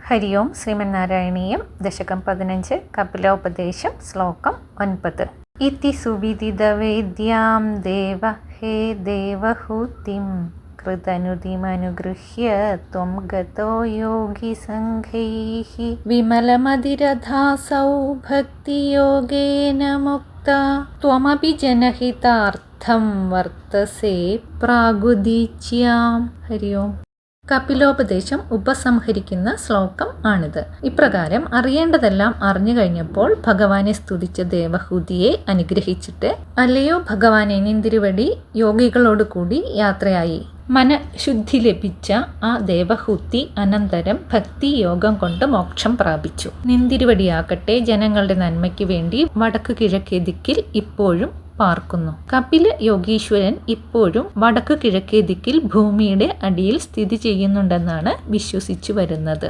ഹരി ഓം ശ്രീമന്നാരായണീയം ദശകം 15 കപിലോപദേശം ശ്ലോകം 9 ഇതി സുവിദിതവേദ്യാം ദേവ ഹേ ദേവഹൂതിം കൃതനുതിമനുഗൃഹ്യ ത്വം ഗതോ യോഗി സംഘൈഃ വിമലമതിരധാസൗ ഭക്തിയോഗേന മുക്ത ത്വമപി ജനഹിതാർത്ഥം വർത്തസേ പ്രാഗുദീച്യാം. ഹരി ഓം. കപിലോപദേശം ഉപസംഹരിക്കുന്ന ശ്ലോകം ആണിത്. ഇപ്രകാരം അറിയേണ്ടതെല്ലാം അറിഞ്ഞു കഴിഞ്ഞപ്പോൾ ഭഗവാനെ സ്തുതിച്ച ദേവഹൂതിയെ അനുഗ്രഹിച്ചിട്ട്, അല്ലയോ ഭഗവാനെ, നിന്തിരുവടി യോഗികളോടുകൂടി യാത്രയായി. മനഃശുദ്ധി ലഭിച്ച ആ ദേവഹൂതി അനന്തരം ഭക്തി യോഗം കൊണ്ട് മോക്ഷം പ്രാപിച്ചു. നിന്തിരുവടിയാകട്ടെ ജനങ്ങളുടെ നന്മയ്ക്ക് വേണ്ടി വടക്ക് കിഴക്കേ ദിക്കിൽ ഇപ്പോഴും പാർക്കുന്നു. കപില യോഗീശ്വരൻ ഇപ്പോഴും വടക്ക് കിഴക്കേ ദിക്കിൽ ഭൂമിയുടെ അടിയിൽ സ്ഥിതി ചെയ്യുന്നുണ്ടെന്നാണ് വിശ്വസിച്ചു വരുന്നത്.